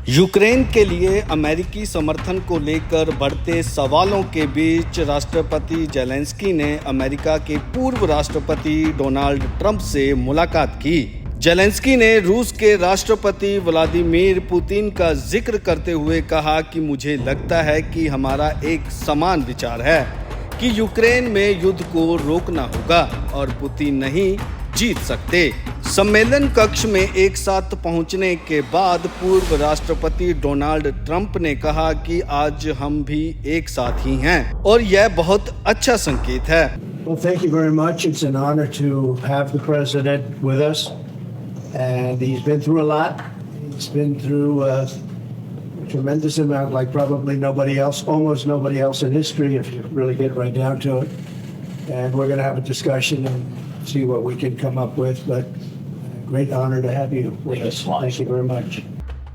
Ukraine के लिए अमेरिकी समर्थन को लेकर बढ़ते सवालों के बीच राष्ट्रपति जेलेंस्की ने अमेरिका के पूर्व राष्ट्रपति डोनाल्ड ट्रंप से मुलाकात की। जेलेंस्की ने रूस के राष्ट्रपति व्लादिमीर पुतिन का जिक्र करते हुए कहा कि मुझे लगता है कि हमारा एक समान विचार है कि यूक्रेन में युद्ध को रोकना होगा और पुतिन नहीं जीत सकते। सम्मेलन कक्ष में एक साथ पहुंचने के बाद पूर्व राष्ट्रपति डोनाल्ड ट्रंप ने कहा कि आज हम भी एक साथ ही हैं और यह बहुत अच्छा संकेत है। Well, thank you very much. It's an honor to have the president with us, and he's been through a lot. He's been through a tremendous amount, like probably nobody else, almost nobody else in history, if you really get right down to it. And we're going to have a discussion and see what we can come up with. But great honor to have you with us. Thank you very much.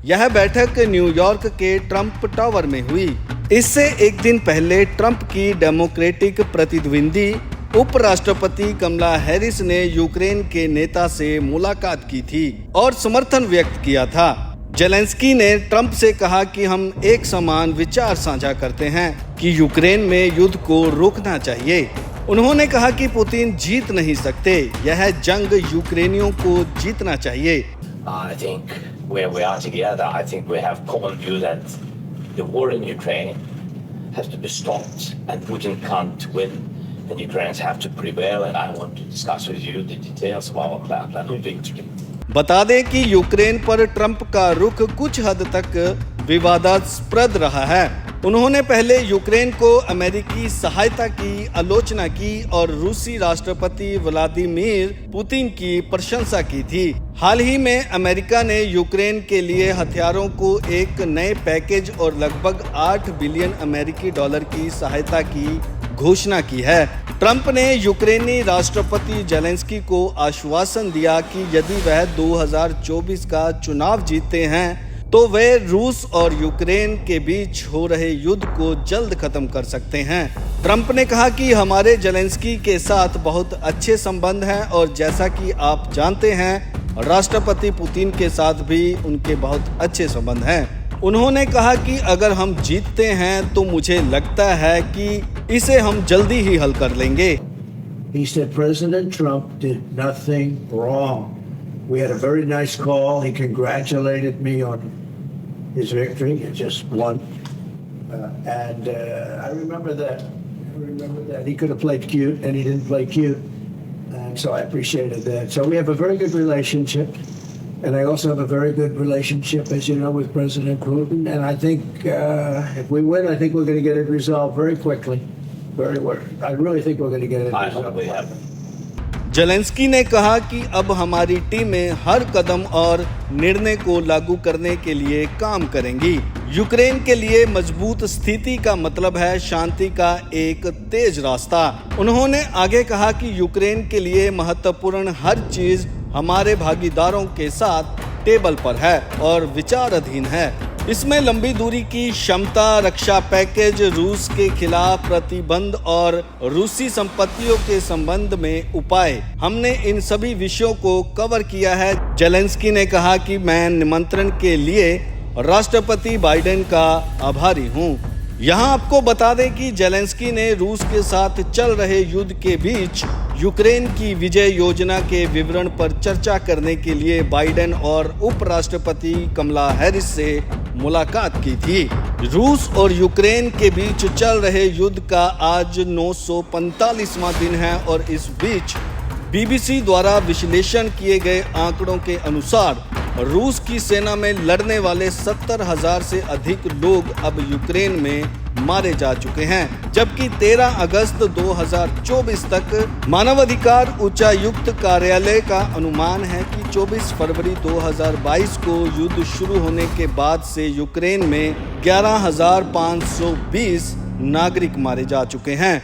यह बैठक New York के Trump tower में हुई। इससे एक दिन पहले Trump की डेमोक्रेटिक प्रतिद्वंदी उपराष्ट्रपति कमला हैरिस ने यूक्रेन के नेता से मुलाकात की थी और समर्थन व्यक्त किया था। जेलेंस्की ने ट्रंप से कहा कि हम एक समान विचार साझा करते हैं कि यूक्रेन में युद्ध को रोकना चाहिए। उन्होंने कहा कि पुतिन जीत नहीं सकते, यह जंग यूक्रेनियों को जीतना चाहिए। I think where we are together, I think we have common view that the war in Ukraine has to be stopped and Putin can't win and Ukrainians have to prevail, and I want to discuss with you the details of our plan of victory. बता दें कि Ukraine पर Trump का रुख कुछ हद तक विवादास्पद रहा है। उन्होंने पहले यूक्रेन को अमेरिकी सहायता की आलोचना की और रूसी राष्ट्रपति व्लादिमीर पुतिन की प्रशंसा की थी। हाल ही में अमेरिका ने यूक्रेन के लिए हथियारों को एक नए पैकेज और लगभग 8 बिलियन अमेरिकी डॉलर की सहायता की घोषणा की है। ट्रंप ने यूक्रेनी राष्ट्रपति जेलेंस्की को आश्वासन दिया कि यदि वह 2024 का चुनाव जीतते हैं तो वे रूस और यूक्रेन के बीच हो रहे युद्ध को जल्द खत्म कर सकते हैं। ट्रंप ने कहा कि हमारे जेलेंस्की के साथ बहुत अच्छे संबंध हैं और जैसा कि आप जानते हैं राष्ट्रपति पुतिन के साथ भी उनके बहुत अच्छे संबंध हैं। उन्होंने कहा कि अगर हम जीतते हैं तो मुझे लगता है कि इसे हम जल्दी ही हल कर लेंगे। He said President Trump did nothing wrong. We had a very nice call. He congratulated me on his victory. He just won. And I remember that. He could have played cute, and he didn't play cute. And so I appreciated that. So we have a very good relationship. And I also have a very good relationship, as you know, with President Putin. And I think if we win, I think we're going to get it resolved very quickly. I really think we're going to get it resolved. I hope we have. Zelensky ने कहा कि अब हमारी टीमें हर कदम और निर्णय को लागू करने के लिए काम करेंगी। यूक्रेन के लिए मजबूत स्थिति का मतलब है शांति का एक तेज रास्ता। उन्होंने आगे कहा कि यूक्रेन के लिए महत्वपूर्ण हर चीज हमारे भागीदारों के साथ टेबल पर है और विचाराधीन है। इसमें लंबी दूरी की क्षमता, रक्षा पैकेज, रूस के खिलाफ प्रतिबंध और रूसी संपत्तियों के संबंध में उपाय, हमने इन सभी विषयों को कवर किया है। जेलेंस्की ने कहा कि मैं निमंत्रण के लिए राष्ट्रपति बाइडेन का आभारी हूं। यहाँ आपको बता दें कि जेलेंस्की ने रूस के साथ चल रहे युद्ध के बीच यूक्रेन की विजय योजना के विवरण पर चर्चा करने के लिए बाइडेन और उपराष्ट्रपति कमला हैरिस से मुलाकात की थी। रूस और यूक्रेन के बीच चल रहे युद्ध का आज 945वां दिन है और इस बीच बीबीसी द्वारा विश्लेषण किए गए आंकड़ों के अनुसार रूस की सेना में लड़ने वाले 70,000 से अधिक लोग अब यूक्रेन में मारे जा चुके हैं, जबकि 13 अगस्त 2024 तक मानवाधिकार उच्चायुक्त कार्यालय का अनुमान है कि 24 फरवरी 2022 को युद्ध शुरू होने के बाद से यूक्रेन में 11,520 नागरिक मारे जा चुके हैं।